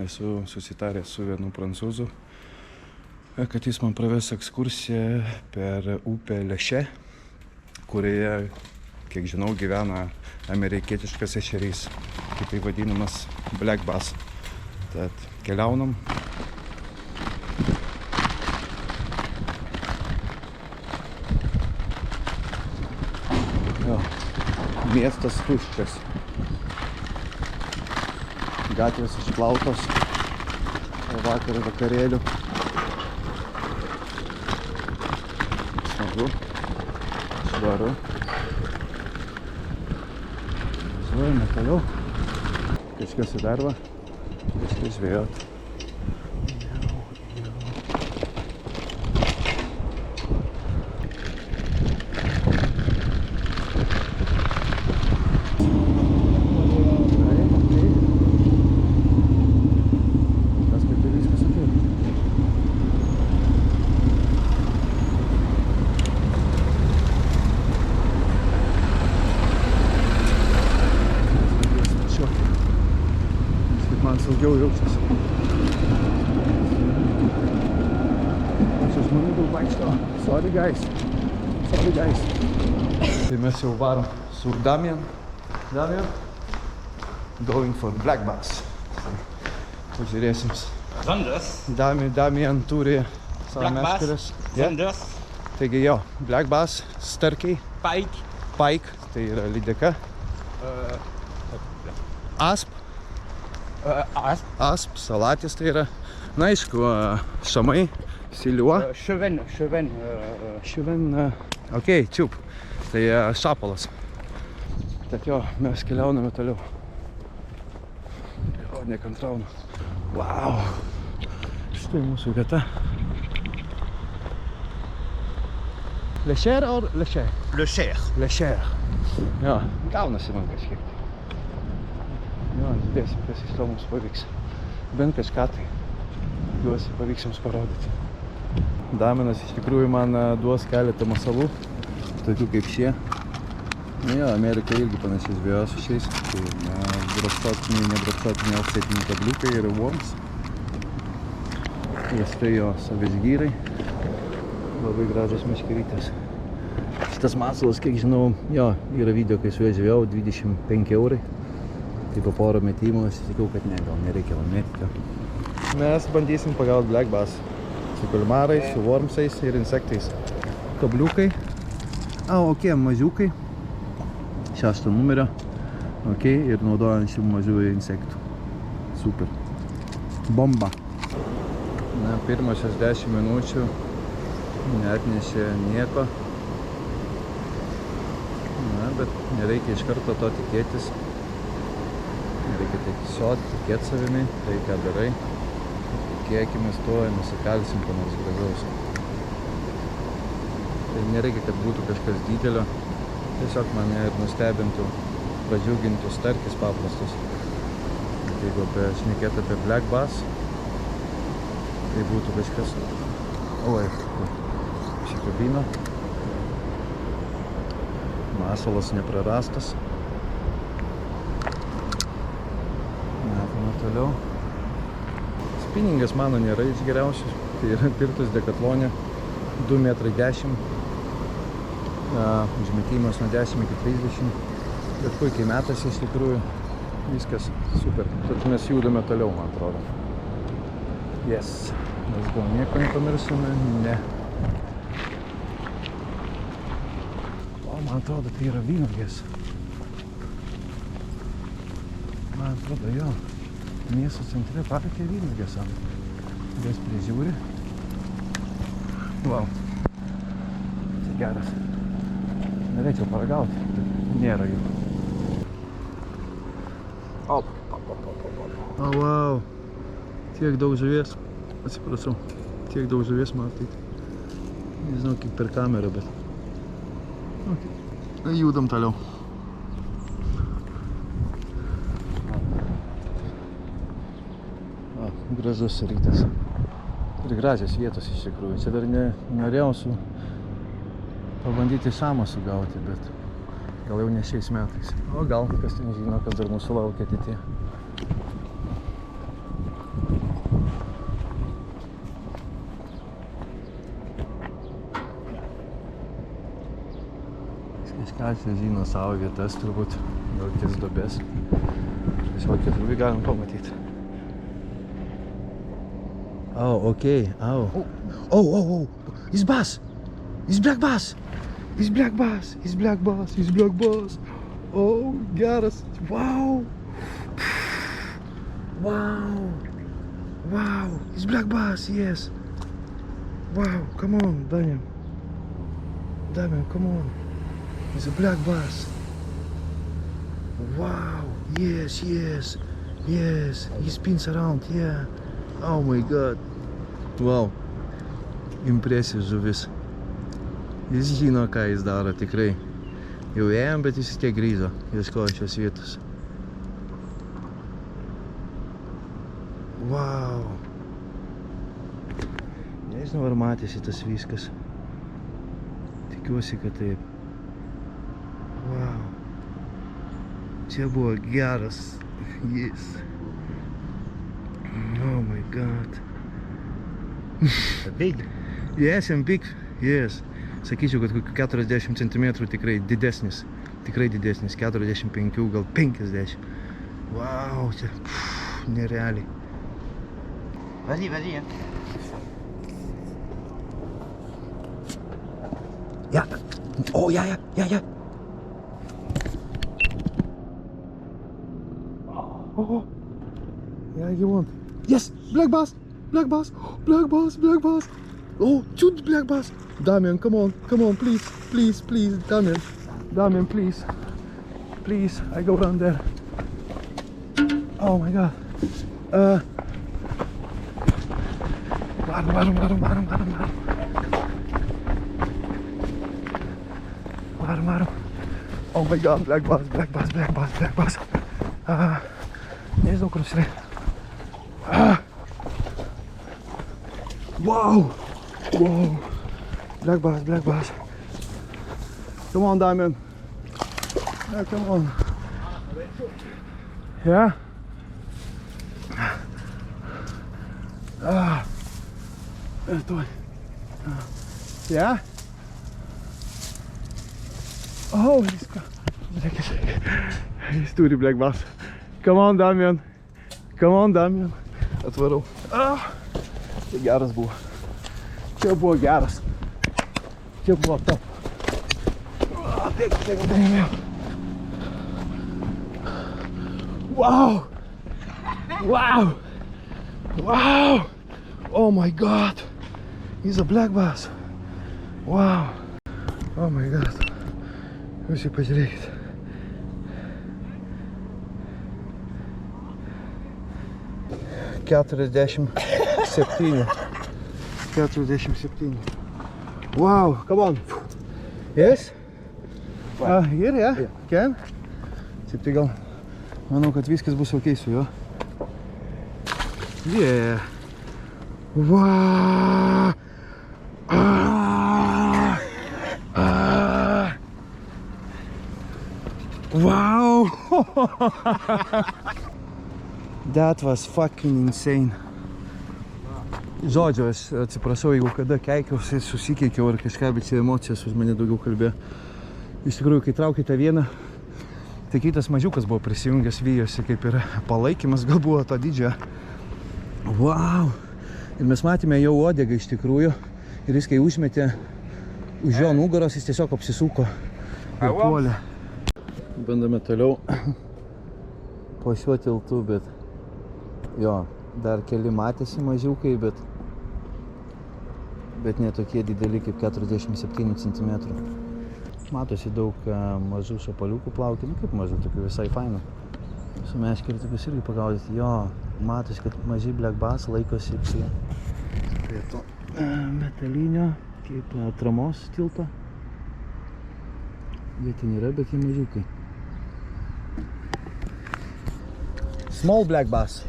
Esu susitaręs su vienu prancūzu, kad jis man praves ekskursiją per upę Lešė, kurioje, kiek žinau, gyvena amerikietiškas ešerys, kitaip vadinamas Black Bass. Tad keliaunam. Jo, miestas tuščias. Gatvės išplautos vakar vakarėlių. Smagu, švaru. Važiuojame toliau. Kažkas į darbą, kažkas žvejot. Man saugiau jaučiasi. Čia žmonių daug vaikšto. Sorry guys. Tai mes jau varom su Damian. Going for Black Bass. Pažiūrėsim. Zonders. Damian turi savo Black Bass. meškeres. Zonders. Taigi jo, Black Bass, starkiai, pike, tai yra lydeka. Asp, salatis tai yra, na aišku, šamai, siliuo. Cheven. Okei, čiup, tai šapalas. Tad jo, mes keliauname toliau. Jo, nekantraunu. Wow, štai mūsų vieta. Lešer ar Lešė? Lešer. Jo, gaunasi man kažkiek. Jo, žiūrėsim, kas iš to mums pavyks. Bent kažką tai juos pavyks jums parodyti. Daminas iš tikrųjų man duos keletą masalų, tokių kaip šie. Na jo, Amerika irgi panašiai žvejoja su šiais. Tai nebrapsotiniai offsetiniai kabliukai ir worms. Ir štai jo savižgyrai. Labai gražios meškerytės. Šitas masalas, kiek žinau, jo, yra video, kai su juo žvejau, 25 eurai. Tai po porą metimų aš sakiau, kad ne, gal nereikia mėtyti. Mes bandysim pagauti Black Bass su kalmarais, su wormsais ir insektais. Kabliukai. Mažiukai. 6 numerio. Ir naudojant šių mažų insektų. Super. Bomba. Na, pirmosios 10 minučių neatnešė nieko. Na, bet nereikia iš karto to tikėtis. Reikia tiesiog tikėti savimi, tai ką darai. Tikėkimės to ir nusikalsim ką nors gražaus. Tai nereikia, kad būtų kažkas didelio. Tiesiog mane ir nustebintų, pradžiugintų starkis paprastus. Bet jeigu šnekėt apie Black Bass, tai būtų kažkas... Oi, šikabino. Masalas neprarastas. Toliau. Spinningas mano nėra iš geriausių. Tai yra pirtas Decathlone 2,10 m. Užmetimas nuo 10 iki 30. Bet puikiai metasi iš tikrųjų. Viskas super. Tad mes judame toliau, man atrodo. Yes. Mes gal nieko nepamiršome? Ne. Man atrodo, tai yra vynuogės. Man atrodo, jo. Miesto centre parke vynuogės ant. Jas prižiūri. Wow. Tai geras. Norėčiau paragauti, bet nėra jų. Wow. Tiek daug žuvies. Atsiprašau. Tiek daug žuvies matyti. Nežinau, kaip per kamerą, bet... Judam toliau. Gražus rytas. Ir gražios vietos iš tikrųjų. Čia dar norėjau pabandyti šamą sugauti, bet gal jau ne šiais metais. O gal, kas ten žino, kas dar mūsų laukia ateityje. Kalsės žino savo vietas turbūt, gal ties duobės. Tiesiog žuvį galim pamatyti. Oh, okay. Oh. It's bass. It's black bass. It's black bass. It's black bass. It's black bass. Oh, geras. Wow. Wow. Wow. It's black bass, yes. Wow, come on, Damian. Damian, come on. It's a black bass. Wow. Yes. He spins around, yeah. Oh my god. Wow. Impresija žuvis. Jis žino, ką jis daro tikrai. Jau ėjom, bet jis tiek grįžo. Ieškojo šios vietos. Wow. Nežinau, ar matėsi tas viskas. Tikiuosi, kad taip. Wow. Čia buvo geras. Yes. Oh my god. Big. Yes, I'm big. Yes. Sakyčiau, kad 40 cm tikrai didesnis. Tikrai didesnis. 45, gal 50. Wow, čia nerealiai. Vas-y, hein. Ja. Oh, ja. Oh. Yeah, you want. Yes, black bass. Oh, shoot black bass. Damian, come on, please, Damian, please. Please, I go down there. Oh my god. Bottom. Oh my god, black bass. Nežinau, kur užsirai. Wow. Black bass. Come on, Damian. Yeah, come on. Yeah? Yeah? Oh, he's turi black bass. Come on, Damian. Atvarau. Čia geras buvo. Čia buvo top. Bėg. Wow. Oh my god. He's a black bass. Wow. Oh my god. Jūs jį pažiūrėkit. $47. Wow, come on. Yes? Here, yeah? Can? Taip tai gal, manau, kad viskas bus ok su juo. Yeah. Wow. Wow. That was fucking insane. Žodžiu, aš atsiprašau, jeigu kada keikiausi, susikeikiau ar kažką, bet čia emocijos už mane daugiau kalbėjo. Iš tikrųjų, kai traukite vieną, tai kitas mažiukas buvo prisijungęs, vijosi, kaip ir palaikymas gal buvo to didžio. Wow! Ir mes matėme jau uodegą iš tikrųjų. Ir jis, kai užmetė už jo nugaros, jis tiesiog apsisuko ir puolė. Bandome toliau po šiuo tiltu, bet jo, dar keli matėsi mažiukai, bet ne tokie dideli kaip 47 cm. Matosi daug mažų šapaliukų plaukia, nu kaip mažų, tokių visai fainų. Su meškeriu tokius irgi pagaudyti. Jo, matosi, kad maži black bass laikosi prie to metalinio, kaip atramos tilto. Jie ten yra, bet jie mažiukai. Small black bass.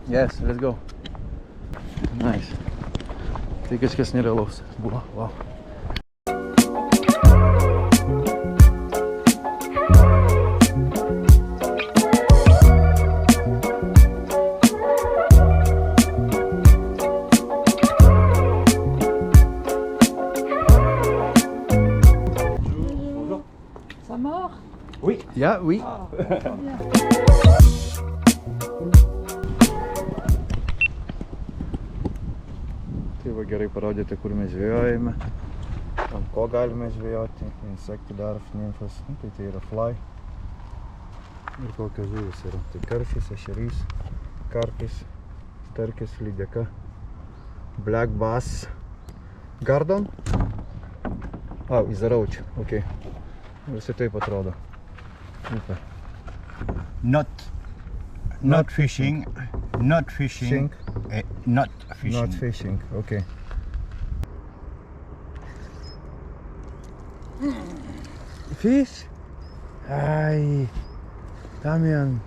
Yes, let's go. Nice. Tai kažkas nerealaus buvo. Wow. Yeah, oui. Tai va gerai parodėte, kur mes žvejojame, ant ko galime žvejoti, insektų darf, nimfas, tai yra fly. Ir kokios žuvis yra. Tai karšis, ešerys, karpis, starkis, lydeka, black bass, gardon. Is the roach, ok. Visi taip atrodo. Not fishing. Not fishing. Not fishing. Not fishing, ok. Fish? Ai, Damian.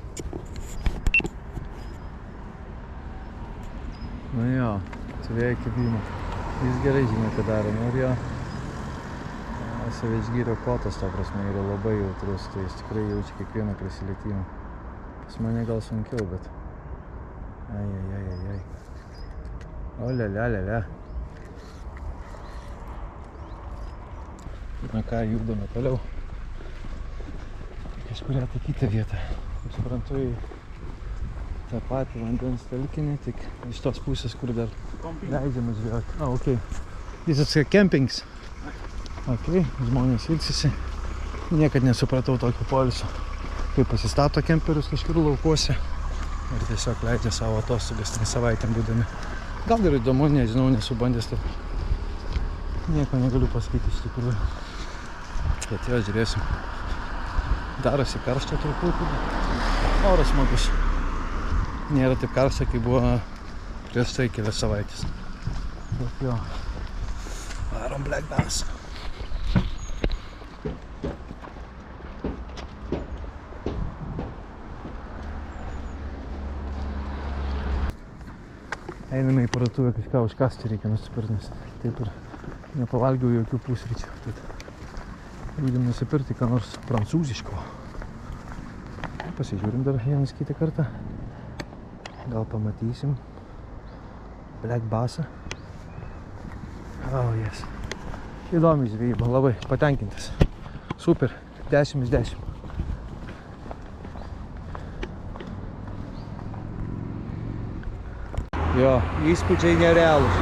Nu jo, turėjo kibimą. Jis gerai žino, ką daro. Nu ir jo, savėžgyrio kotas, ta prasme, yra labai jautrus, tai jis tikrai jaučia kiekvieną prisilietimą. Pas mane gal sunkiau, bet... Ai. O le. Na ką, judame toliau. Kažkuria tai kitą vietą. Kaip suprantu, į tą patį vandens telkinį, tik iš tos pusės, kur dar leidžiamas žvejoti. Ok. This is campings. Ok, žmonės ilsisi. Niekad nesupratau tokio poilsio, kaip pasistato kemperius kažkur laukuose ir tiesiog leidžia savo atostogas 3 savaitėm būdami. Gal ir įdomu, nežinau, nesu bandęs, taip nieko negaliu pasakyti iš tikrųjų. Bet jo, žiūrėsim. Darosi karšta truputį, oras smagus. Nėra taip karšta, kaip buvo prieš tai kelias savaitės. Bet jo, varom black bass. Einame į parduotuvę kažką užkasti reikia nusipirkti, nes taip ir nepavalgiau jokių pusryčių. Tad būdim nusipirkti ką nors prancūziško. Pasižiūrim dar vienas kitą kartą. Gal pamatysim black bassą. Oh, yes. Įdomi žvejyba, labai patenkintas. Super, 10 iš 10. Jo, įspūdžiai nerealūs.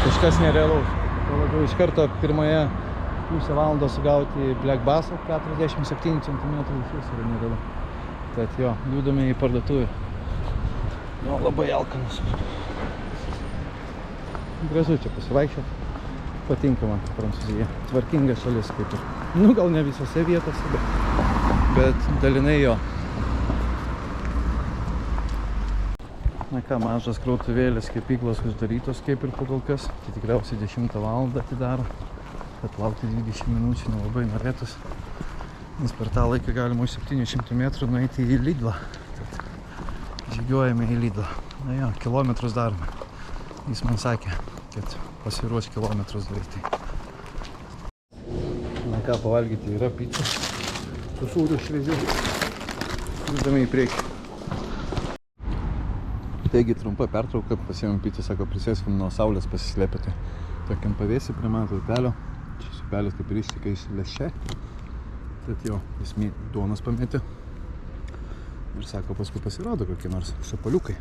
Kažkas nerealaus. Tuo labiau iš karto pirmoje pusę valandos sugauti black bassą 47 cm iš vis yra nerealu. Tad jo, judame į parduotuvę. Jo, labai alkanas. Gražu čia pasivaikščioti. Patinka man Prancūzija. Tvarkinga šalis kaip ir. Nu, gal ne visose vietose, bet dalinai jo. Na ką, mažas krautuvėlės kepyklos uždarytos kaip ir pagal kas. Tai tikriausiai 10 valandą atidaro. Bet laukti 20 minučių nelabai norėtus. Nes per tą laiką galima už 700 metrų nueiti į Lidlą. Žygiuojame į Lidlą. Na jo, kilometrus darome. Jis man sakė, kad pasiruoš kilometrus daryti. Na ką, pavalgyti yra pica. Su sūriu šviežiu. Judame į priekį. Taigi trumpa pertrauka, pasiėmėm pyti, sako, prisėskim nuo saulės pasislėpėti. Tokiam pavėsi prie mano upelio. Šis upelis kaip ir išteka iš Lešė. Tad jo, jis duonos pamėtė. Ir sako, paskui pasirodo kokie nors šapaliukai.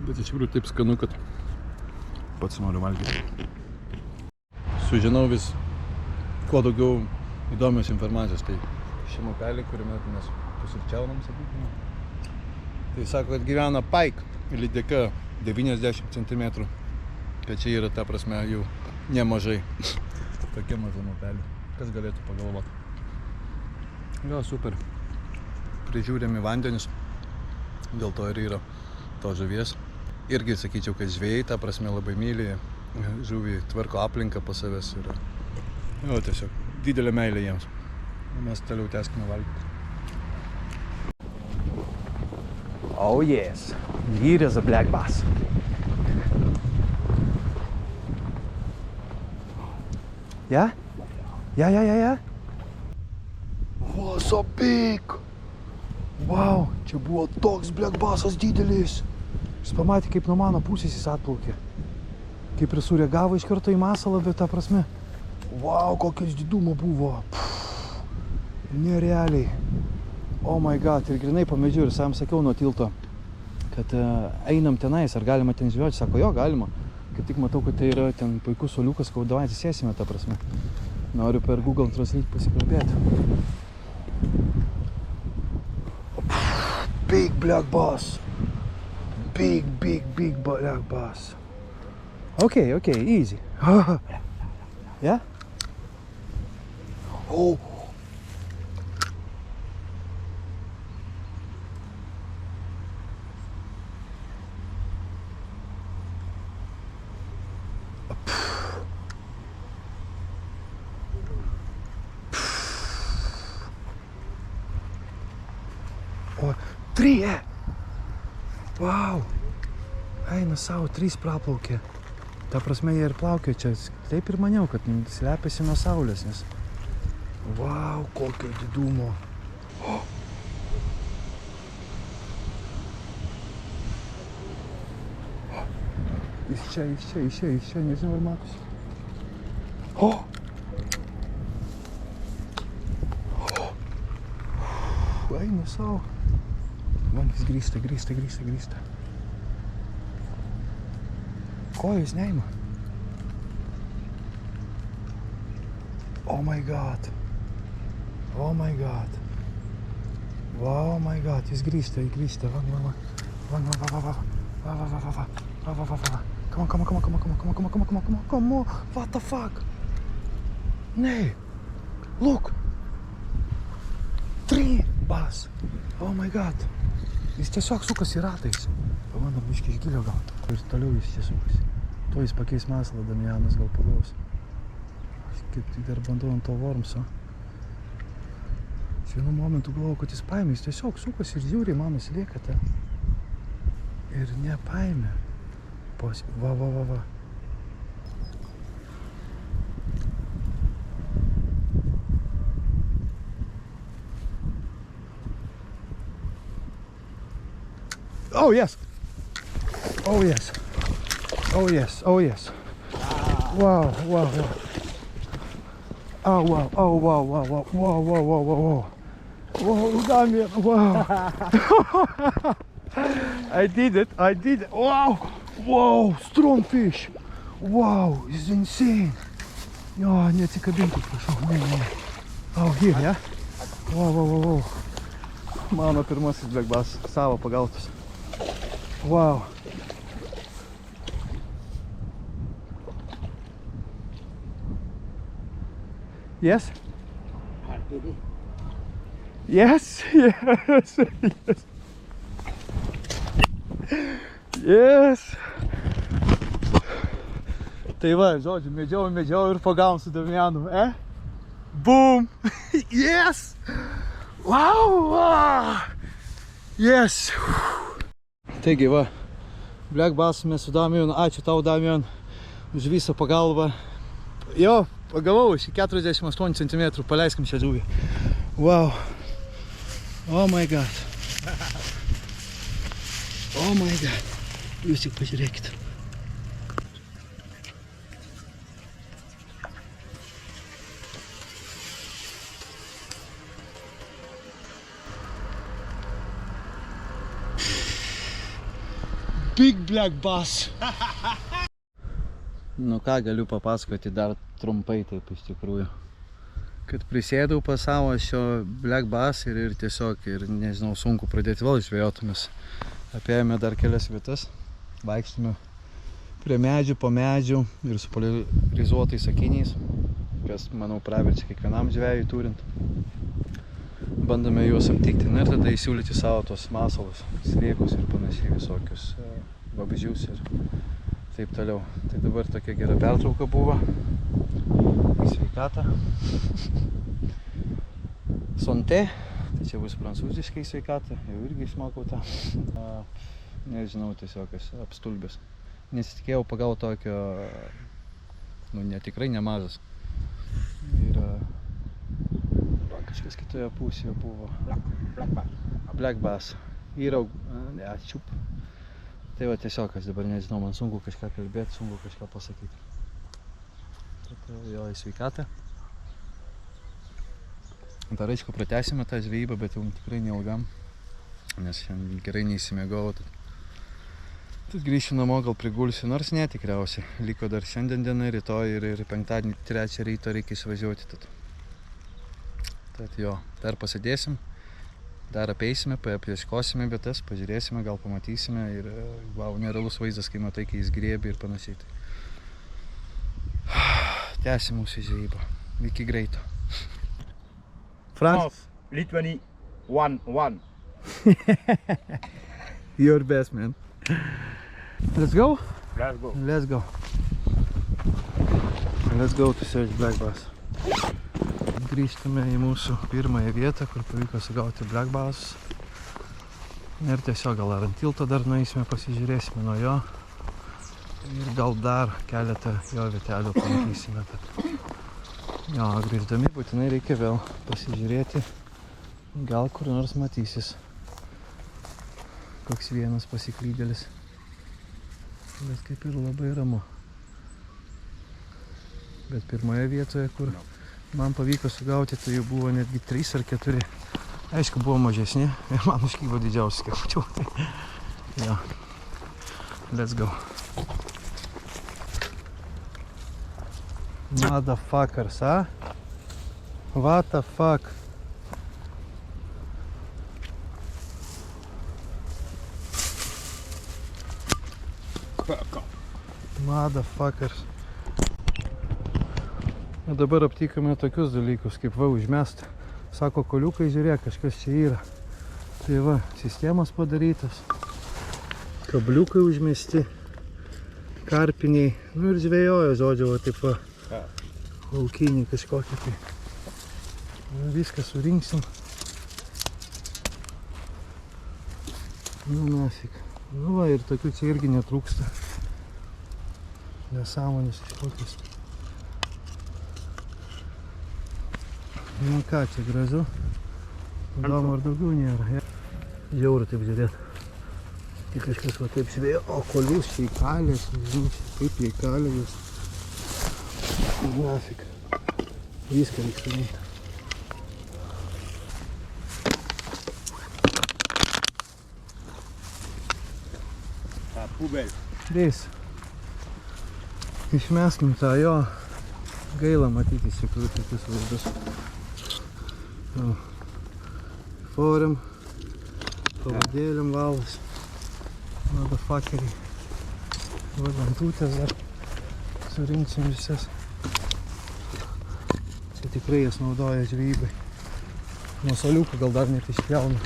Bet iš tikrųjų taip skanu, kad pats noriu valgyti. Sužinau vis kuo daugiau įdomios informacijos. Tai šiam upelį, kuriame mes pusryčiaunam, sakykime. Tai sako, kad gyvena paik, lydeka 90 cm. Kad čia yra, ta prasme, jau nemažai. Tokia maža upelė. Kas galėtų pagalvoti? Jo, super. Prižiūrėmi vandenis. Dėl to ir yra to žuvies. Irgi sakyčiau, kad žvejai, ta prasme, labai myli žuvį, tvarko aplinką pas savęs. Jo, tiesiog didelė meilė jiems. Mes toliau tęskime valgyti. Oh yes, here is a black bass. Yeah? Yeah. Wow, so big! Wow, čia buvo toks black bassas didelis. Jis pamatė, kaip nuo mano pusės jis atplaukė. Kaip ir sureagavo iš karto į masalą, bet ta prasme. Wow, kokios didumo buvo. Nerealiai. Oh my god, ir grinai pamedžiu ir sam sakiau nuo tilto, kad einam tenais, ar galima ten žvejoti, sako, jo, galima. Kaip tik matau, kad tai yra ten puikus soliukas, kad davai atsisėsime, ta prasme. Noriu per Google Translate pasikalbėti. Big black bass. Big black bass. Okay, easy. Yeah? Oh. O, 3. Wow. Eina savo, 3 praplaukė. Ta prasme, jie ir plaukė čia. Taip ir maniau, kad slepiasi nuo saulės, nes... Wow, kokio didumo. Oh. Iš čia, nežinau, ar matosi. Oh. Eina savo. Man jis grįžta. Ko jis neima? Oh my god. Wow, oh my god, jis grįžta. Va. Come on. What the fuck? Nei. Look. 3 bass. Oh my god. Jis tiesiog sukasi ratais. Pabandom biškį iš gilio gal. Ir toliau jis čia sukasi. Tuo jis pakeis masalą, Damianas gal pagaus. Aš kaip tik dar bandau ant to wormso. Vienu momentu galvoju, kad jis paėmė, jis tiesiog sukasi ir žiūri, mano slieka ten. Ir nepaėmė. Va. Oh yes. Wow. Oh wow. Whoa, Damian, wow. I did it. Wow, strong fish. Wow, it's insane. Jo, neatsikabinkit, prašau. Ne. Oh, here, yeah? Wow. Mano pirmasis black bass, savo pagautas. Wow. Yes? Yes. Tai va, žodžiu, medžiau ir pagavom su Damianu, Boom! Yes! Wow! Yes! Taigi va, black bass mes su Damianu, ačiū tau, Damian, už visą pagalbą. Jo, pagavau šį 48 cm, paleiskim šią žuvį. Wow! Oh my god! Jūs tik pažiūrėkit. Big black bass. Nu ką galiu papasakoti dar trumpai taip iš tikrųjų. Kad prisėdau pas savo šio black bass ir tiesiog, nežinau, sunku pradėti vėl žvejotumės. Apėjome dar kelias vietas, vaikštome prie medžių, po medžių ir su poliarizuotais akiniais, kas, manau, praverčia kiekvienam žvejui turint. Bandome juos aptikti ir tada įsiūlyti savo tos masalus, sliekus ir panašiai visokius vabzdžius ir taip toliau. Tai dabar tokia gera pertrauka buvo. Į sveikatą. Santé, tai čia bus prancūziškai sveikatą, jau irgi išmokau tą. Nežinau, tiesiog esu apstulbęs. Nesitikėjau pagauti tokio, tikrai nemažas. Ir kažkas kitoje pusėje buvo. Black bass. Yra, čiup. Tai va tiesiog, aš dabar nežinau, man sunku kažką kalbėti, sunku kažką pasakyti. Jo, į sveikatą. Dar aišku, pratęsime tą žvejybą, bet jau tikrai neilgam, nes šiandien gerai neįsimiegau. Tad grįšiu namo, gal prigulsiu, nors ne tikriausiai. Liko dar šiandien dieną, rytoj ir penktadienį 3 ryto reikia išvažiuoti. Tad jo, dar pasidėsim, dar apeisime, apieškosime vietas, pažiūrėsime, gal pamatysime ir wow, nerealus vaizdas, kai matai, kai jis griebia ir panašiai. Tęsim mūsų žvejybą. Iki greito. Franz? Literally 1-1. Your best, man. Let's go? Let's go. Let's go. Let's go to search black bass. Grįžtame į mūsų pirmąją vietą, kur pavyko sugauti black bass. Ir tiesiog gal ar ant tilto dar nueisime, pasižiūrėsime nuo jo. Ir gal dar keletą jo vietelių pamatysime. Jo, grįždami būtinai reikia vėl pasižiūrėti. Gal kur nors matysis koks vienas pasiklydėlis. Bet kaip ir labai ramu. Bet pirmoje vietoje, kur man pavyko sugauti, tai jau buvo netgi 3 ar 4. Aišku, buvo mažesni ir man užkybo didžiausias, kiek mačiau. Jo. Let's go. Motherfuckers, huh? What the fuck? Motherfuckers. O dabar aptikome tokius dalykus, kaip va užmest. Sako, koliukai, žiūrėk, kažkas čia yra. Tai va, sistemas padarytas. Kabliukai užmesti. Karpiniai. Nu ir žvejojo, žodžiu, va taip va. Laukiniai kažkokie tai. Viską surinksim. Nu nafik. Nu va, ir tokių čia irgi netrūksta. Nesąmonės kažkokius. Nu ką, čia gražu. Įdomu, ar daugiau nėra. Žiauru taip žiūrėt. Tik kažkas va taip žvėjo. O kolius čia įkalės. Nežinau, kaip jie įkalė jūs. Nafik. Viską reiks surinkti. Pubel. Reis. Išmeskim tą jo. Gaila matyti iš tikrųjų tokius vaizdus. Foriam. Pavadėliam valas. Motherfuckeriai. Vadantūtės dar. Surinksim visas. Čia tikrai jas naudoja žvejybai. Nuo soliukų gal dar net išpjauna.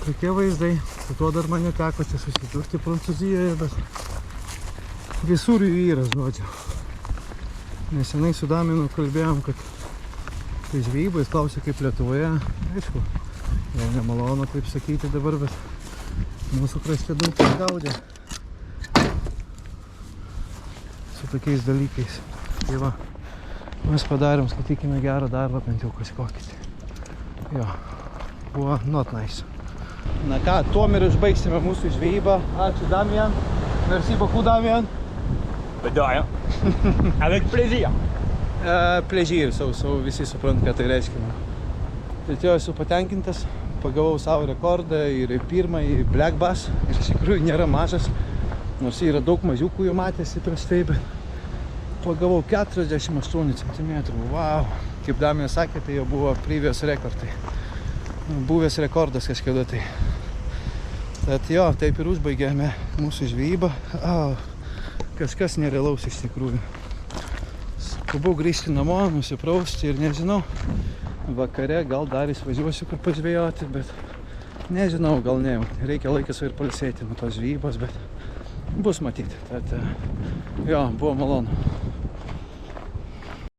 Tokie vaizdai. Su tuo dar man neteko čia susidurti Prancūzijoje, bet visur jų yra, žodžiu. Nesenai su Daminu kalbėjom, kad tai žvejyba, jis klausė kaip Lietuvoje. Aišku, jau nemalonu taip sakyti dabar, bet mūsų krašte daug gaudė su tokiais dalykais. Tai va, mes padarėm, skaitykime gerą darbą, bent jau kažkokį. Jo, buvo not nice. Na ką, tuom ir užbaigsime mūsų žvejybą. Ačiū Damien. Merci beaucoup Damien. De rien. Avec plaisir. Plaisir, visi suprant, ką tai reiškia. Tai čia esu patenkintas. Pagavau savo rekordą ir pirmąjį black bass. Ir iš tikrųjų nėra mažas. Nors yra daug mažiukų jau matėsi prieš tai, bet pagavau 48 cm. Wow. Kaip Damien sakė, tai jau buvo previous rekordai. Buvęs rekordas kažkada tai. Tad jo, taip ir užbaigėme mūsų žvejybą. Kažkas nerealaus iš tikrųjų. Skubau grįžti namo, nusiprausti ir nežinau. Vakare gal dar išvažiuosiu kur pažvejoti, bet nežinau, gal ne. Reikia laikas ir pailsėti nuo tos žvejybos, bet bus matyti. Tad jo, buvo malonu.